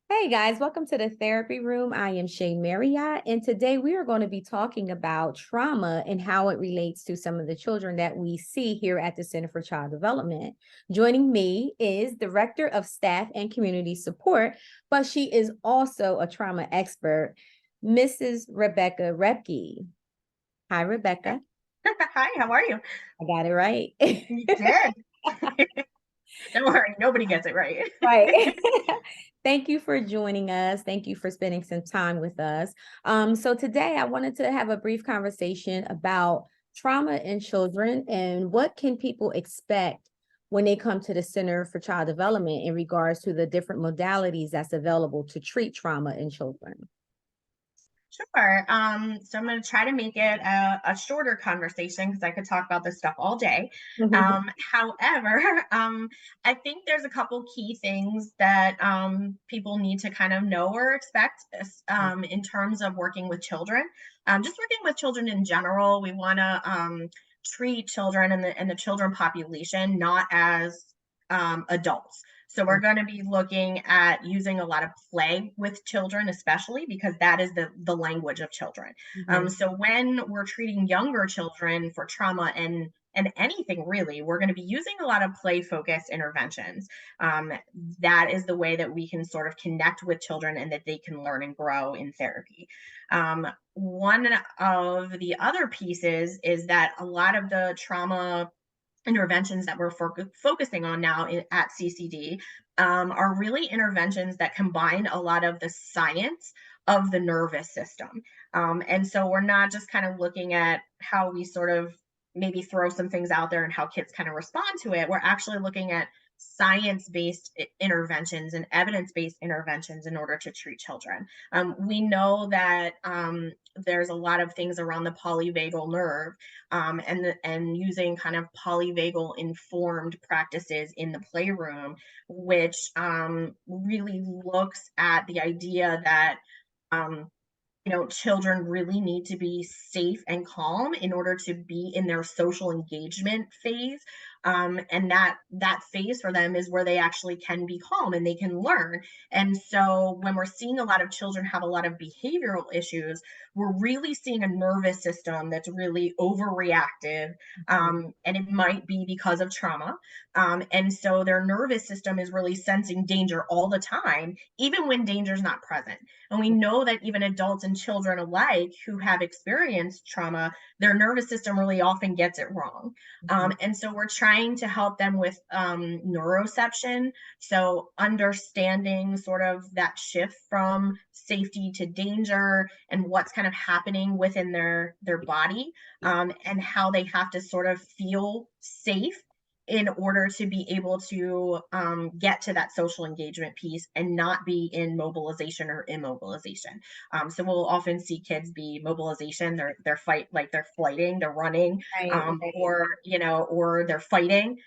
Hey guys, welcome to the therapy room. I am Shay Marriott, and today we are going to be talking about trauma and how it relates to some of the children that we see here at the Center for Child Development. Joining me is Director of Staff and Community Support, but she is also a trauma expert, Mrs. Rebecca Roebke. Hi, Rebecca. Hi, how are you? I got it right. You did. Don't worry, nobody gets it right. Right. Thank you for joining us. Thank you for spending some time with us. So today I wanted to have a brief conversation about trauma in children and what can people expect when they come to the Center for Child Development in regards to the different modalities that's available to treat trauma in children. Sure. So I'm going to try to make it a shorter conversation because I could talk about this stuff all day. However, I think there's a couple key things that people need to kind of know or expect in terms of working with children. Just working with children in general, we want to treat children and the children population not as adults. So we're going to be looking at using a lot of play with children, especially because that is the language of children. Mhm. So when we're treating younger children for trauma and anything really, we're going to be using a lot of play focused interventions. Um, that is the way that we can sort of connect with children and that they can learn and grow in therapy. One of the other pieces is that a lot of the trauma interventions that we're focusing on now at CCD are really interventions that combine a lot of the science of the nervous system. And so we're not just kind of looking at how we sort of maybe throw some things out there and how kids kind of respond to it. We're actually looking at science based interventions and evidence based interventions in order to treat children. We know that there's a lot of things around the polyvagal nerve and using kind of polyvagal informed practices in the playroom, which really looks at the idea that um, children really need to be safe and calm in order to be in their social engagement phase. And that phase for them is where they actually can be calm and they can learn. And so when we're seeing a lot of children have a lot of behavioral issues, we're really seeing a nervous system that's really overreactive. And it might be because of trauma. And so their nervous system is really sensing danger all the time, even when danger is not present. And we know that even adults and children alike who have experienced trauma, their nervous system really often gets it wrong. Mhm. And so we're trying to help them with neuroception. So understanding sort of that shift from safety to danger and what's kind of happening within their body and how they have to sort of feel safe in order to be able to get to that social engagement piece and not be in mobilization or immobilization. So we'll often see kids be mobilization, they're flighting, they're running, Right, right. or they're fighting,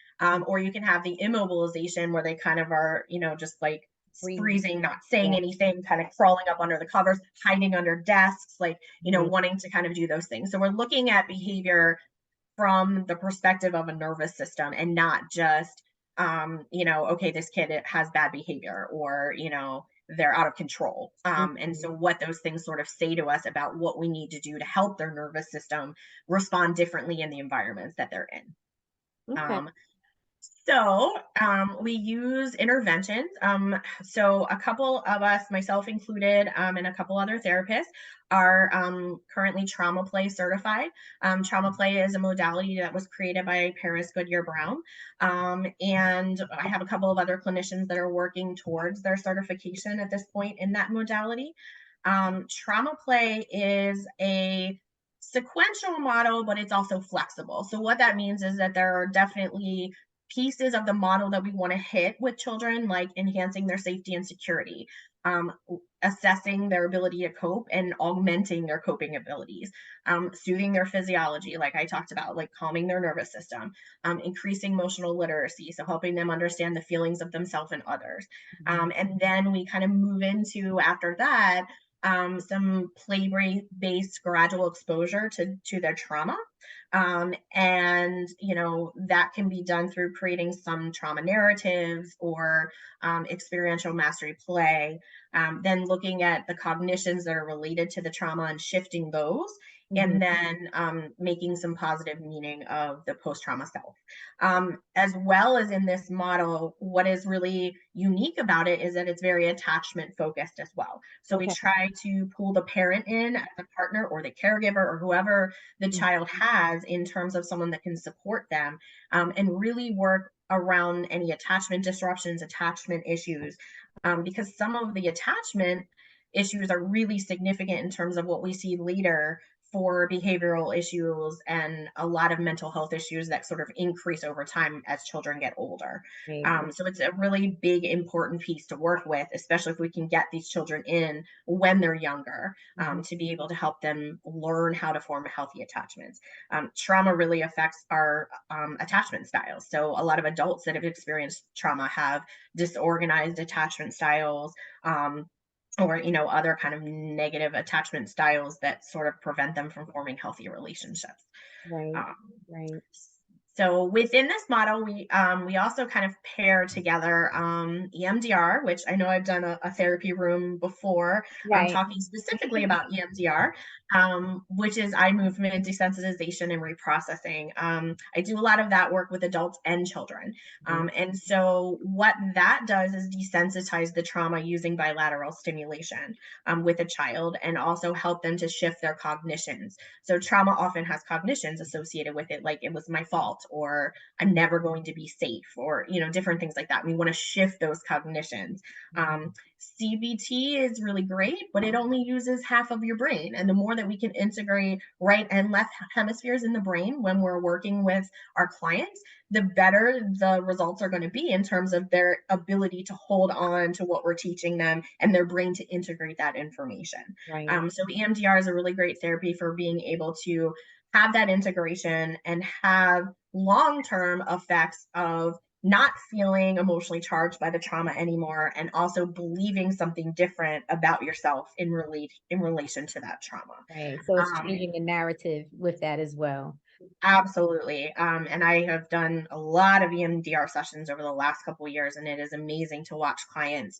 or you can have the immobilization where they kind of are, just like Freeze. freezing, not saying Yeah. anything, kind of crawling up under the covers, hiding under desks, like Mhm. wanting to kind of do those things. So we're looking at behavior from the perspective of a nervous system and not just okay, this kid has bad behavior or they're out of control. And Mhm. so what those things sort of say to us about what we need to do to help their nervous system respond differently in the environments that they're in. Okay. We use interventions. So a couple of us, myself included, and a couple other therapists, are currently trauma play certified. Trauma play is a modality that was created by Paris Goodyear Brown. And I have a couple of other clinicians that are working towards their certification at this point in that modality. Trauma play is a sequential model, but it's also flexible. So what that means is that there are definitely pieces of the model that we want to hit with children, like enhancing their safety and security, um, assessing their ability to cope and augmenting their coping abilities, soothing their physiology, like I talked about, like calming their nervous system, increasing emotional literacy, so helping them understand the feelings of themselves and others. Mhm. And then we kind of move into, after that, some play based gradual exposure to their trauma. And, that can be done through creating some trauma narratives or experiential mastery play. Then looking at the cognitions that are related to the trauma and shifting those, Mhm. and then making some positive meaning of the post trauma self. As well as in this model, what is really unique about it is that it's very attachment focused as well. So we Okay. try to pull the parent in as a partner or the caregiver or whoever the Mhm. child has in terms of someone that can support them, and really work around any attachment disruptions, attachment issues, because some of the attachment issues are really significant in terms of what we see later for behavioral issues and a lot of mental health issues that sort of increase over time as children get older. Right. So it's a really big, important piece to work with, especially if we can get these children in when they're younger, Mhm. to be able to help them learn how to form healthy attachments. Trauma really affects our attachment styles. So a lot of adults that have experienced trauma have disorganized attachment styles. Or other kind of negative attachment styles that sort of prevent them from forming healthy relationships. Right. um, Right. so within this model, we also kind of pair together EMDR, which I know I've done a therapy room before, Right. talking specifically about EMDR, which is eye movement desensitization and reprocessing. I do a lot of that work with adults and children, Mhm. and so what that does is desensitize the trauma using bilateral stimulation with a child, and also help them to shift their cognitions. So trauma often has cognitions associated with it, like it was my fault, or I'm never going to be safe, or different things like that. We want to shift those cognitions. Mhm. CBT is really great, but it only uses half of your brain. And the more that we can integrate right and left hemispheres in the brain when we're working with our clients, the better the results are going to be in terms of their ability to hold on to what we're teaching them and their brain to integrate that information. Right. So EMDR is a really great therapy for being able to have that integration and have long-term effects of not feeling emotionally charged by the trauma anymore, and also believing something different about yourself in relation to that trauma. Right. So it's Um, changing the narrative with that as well. Absolutely. And I have done a lot of EMDR sessions over the last couple of years, and it is amazing to watch clients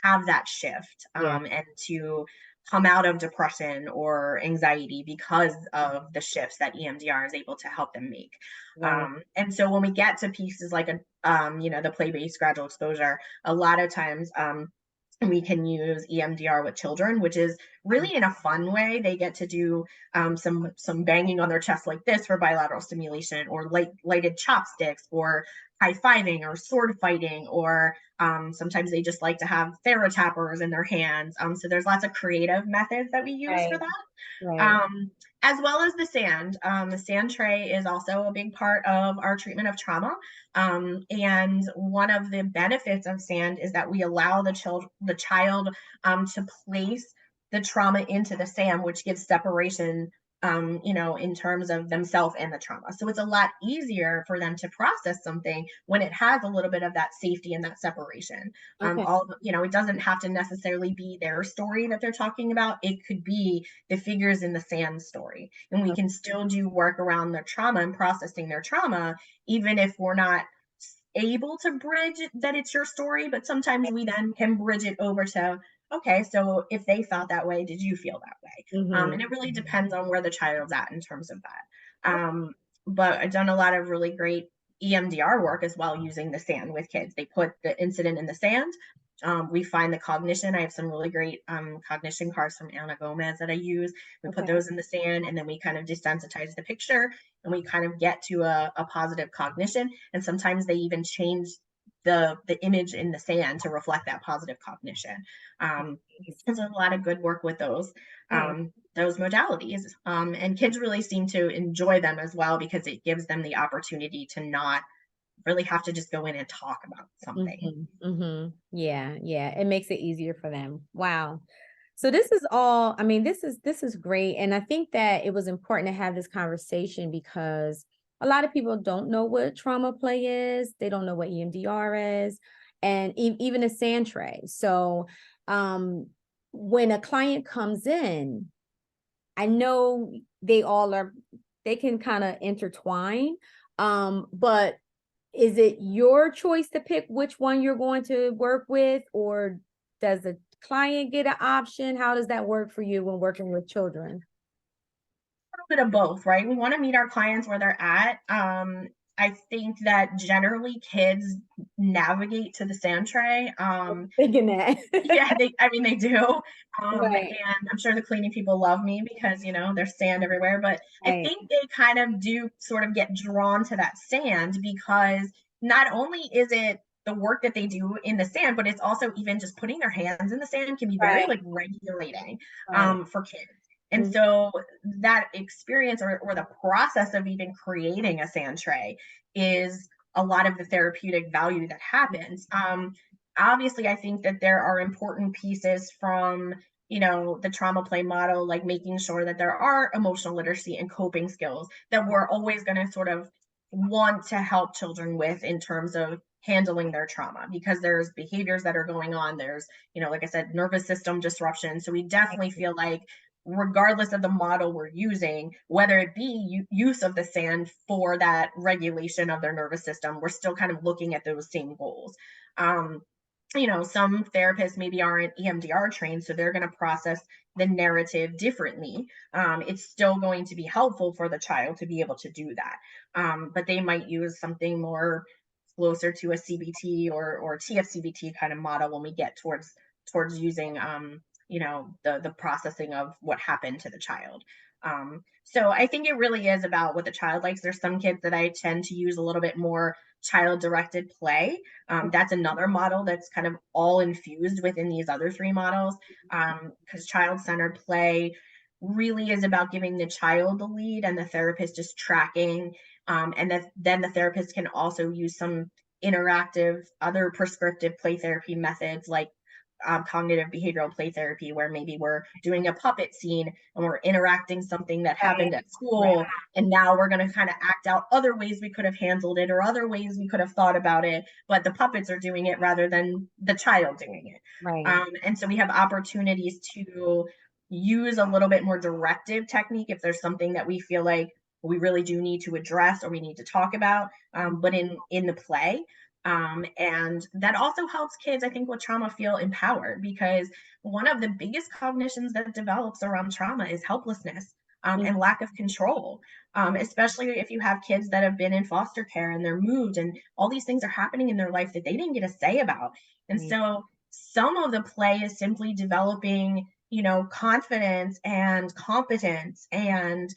have that shift, Yeah. and to come out of depression or anxiety because of the shifts that EMDR is able to help them make. Right. And so when we get to pieces like the play-based gradual exposure, a lot of times we can use EMDR with children, which is Mhm. really in a fun way. They get to do some banging on their chest like this for bilateral stimulation, or lighted chopsticks, or high fiving, or sword fighting, or sometimes they just like to have TheraTappers in their hands. So there's lots of creative methods that we use for Right. that, Right. um, as well as the sand. The sand tray is also a big part of our treatment of trauma. And one of the benefits of sand is that we allow the child to place the trauma into the sand, which gives separation, in terms of themselves and the trauma. So it's a lot easier for them to process something when it has a little bit of that safety and that separation. Okay. It doesn't have to necessarily be their story that they're talking about. It could be the figures in the sand story. And we can still do work around their trauma and processing their trauma, even if we're not able to bridge that it's your story. But sometimes we then can bridge it over to, okay, so if they felt that way, did you feel that way? Mhm. And it really depends on where the child's at in terms of that. But I've done a lot of really great EMDR work as well using the sand with kids. They put the incident in the sand. We find the cognition. I have some really great cognition cards from Anna Gomez that I use. We put Okay. those in the sand, and then we kind of desensitize the picture, and we kind of get to a positive cognition. And sometimes they even change the image in the sand to reflect that positive cognition. Um, Nice. there's a lot of good work with Nice. those modalities, and kids really seem to enjoy them as well, because it gives them the opportunity to not really have to just go in and talk about something. Mhm. Mhm. Yeah. Yeah. It makes it easier for them. Wow. So this is all, I mean, this is great. And I think that it was important to have this conversation because a lot of people don't know what trauma play is. They don't know what EMDR is, and even a sand tray. So um when a client comes in, I know they all are they can kind of intertwine. But is it your choice to pick which one you're going to work with, or does the client get an option? How does that work for you when working with children? Bit of both, right? We want to meet our clients where they're at. I think that generally kids navigate to the sand tray. Thinking that. Yeah, I mean, they do. Right, And I'm sure the cleaning people love me because, there's sand everywhere. But I right, think they kind of do sort of get drawn to that sand because not only is it the work that they do in the sand, but it's also even just putting their hands in the sand can be very right, like regulating right. for kids. And Mhm. so that experience or the process of even creating a sand tray is a lot of the therapeutic value that happens. Obviously, I think that there are important pieces from the trauma play model, like making sure that there are emotional literacy and coping skills that we're always going to sort of want to help children with in terms of handling their trauma, because there's behaviors that are going on. There's, like I said, nervous system disruption. So we definitely feel like regardless of the model we're using, whether it be use of the sand for that regulation of their nervous system, we're still kind of looking at those same goals. um, some therapists maybe aren't EMDR trained, so they're going to process the narrative differently. It's still going to be helpful for the child to be able to do that. But they might use something more closer to a CBT or TFCBT kind of model when we get towards using the processing of what happened to the child. So I think it really is about what the child likes. There's some kids that I tend to use a little bit more child directed play. That's another model that's kind of all infused within these other three models, because child centered play really is about giving the child the lead and the therapist just tracking. And then the therapist can also use some interactive, other prescriptive play therapy methods like cognitive behavioral play therapy, where maybe we're doing a puppet scene and we're interacting something that Right, happened at right, school, and now we're going to kind of act out other ways we could have handled it or other ways we could have thought about it, but the puppets are doing it rather than the child doing it. right. And so we have opportunities to use a little bit more directive technique if there's something that we feel like we really do need to address or we need to talk about, but in the play. And that also helps kids, I think, with trauma feel empowered, because one of the biggest cognitions that develops around trauma is helplessness, Mhm. and lack of control, especially if you have kids that have been in foster care and they're moved and all these things are happening in their life that they didn't get a say about. And Right. so some of the play is simply developing, confidence and competence and,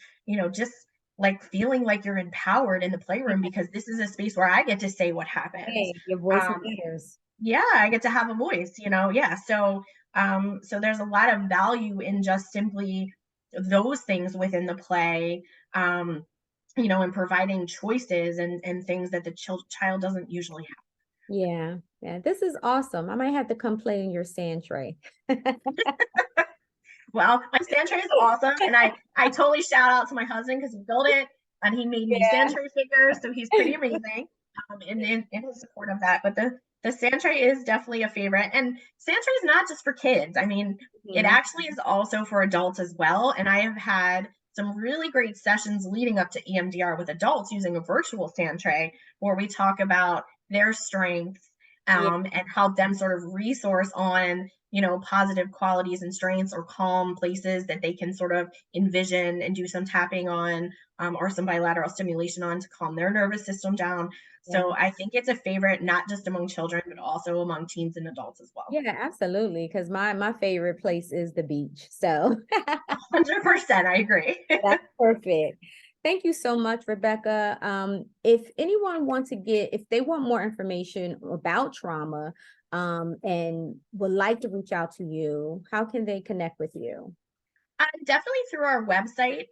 just like feeling like you're empowered in the playroom because this is a space where I get to say what happens. Hey, your voice Um, matters. yeah, I get to have a voice, yeah. So there's a lot of value in just simply those things within the play, and providing choices and things that the child doesn't usually have. Yeah, yeah. This is awesome. I might have to come play in your sand tray. Well, my sand tray is awesome, and I totally shout out to my husband because he built it and he made me sand Yeah. tray figures, so he's pretty amazing, in his support of that. But the sand tray is definitely a favorite, and sand tray is not just for kids. I mean, it Mhm. actually is also for adults as well. And I have had some really great sessions leading up to EMDR with adults using a virtual sand tray where we talk about their strengths, Yeah, and help them sort of resource on positive qualities and strengths or calm places that they can sort of envision and do some tapping on, or some bilateral stimulation on to calm their nervous system down. yeah. So I think it's a favorite not just among children but also among teens and adults as well. Yeah, absolutely. Because my favorite place is the beach. So 100%, I agree. that's perfect. Thank you so much, Rebecca. If anyone wants to if they want more information about trauma, and would like to reach out to you, how can they connect with you? Definitely through our website.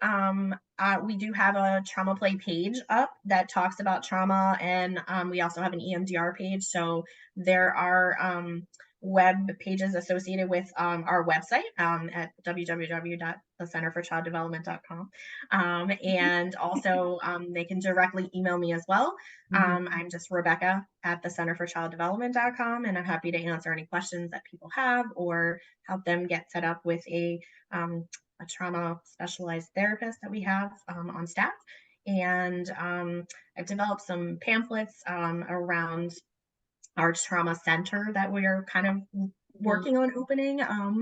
We do have a trauma play page up that talks about trauma, and we also have an EMDR page. So there are web pages associated with our website, at www.thecenterforchilddevelopment.com. And also, they can directly email me as well. Mhm. I'm just Rebecca at thecenterforchilddevelopment.com, and I'm happy to answer any questions that people have or help them get set up with a a trauma specialized therapist that we have on staff. And I've developed some pamphlets around our trauma center that we're kind of Mhm. working on opening Yeah.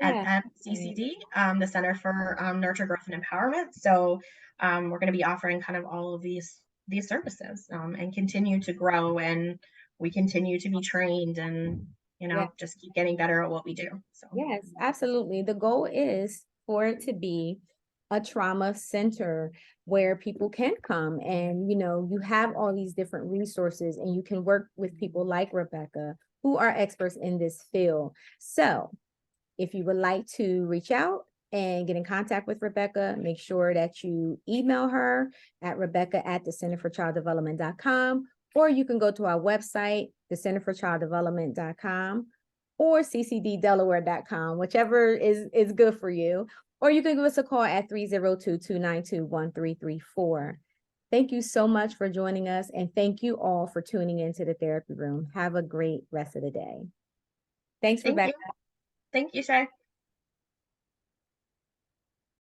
at Right. CCD, the Center for Nurture, Growth, and Empowerment. So we're going to be offering kind of all of these services and continue to grow, and we continue to be trained and Yeah. just keep getting better at what we do. So Yes, absolutely. The goal is for it to be a trauma center where people can come and, you have all these different resources and you can work with people like Rebecca who are experts in this field. So if you would like to reach out and get in contact with Rebecca, make sure that you email her at Rebecca at the Center for Child Development.com, or you can go to our website, the Center for Child Development.com, or ccddelaware.com, whichever is good for you. Or you can give us a call at 302-292-1334. Thank you so much for joining us, and thank you all for tuning into the therapy room. Have a great rest of the day. Thanks, thank you. Rebecca. Thank you, Shay.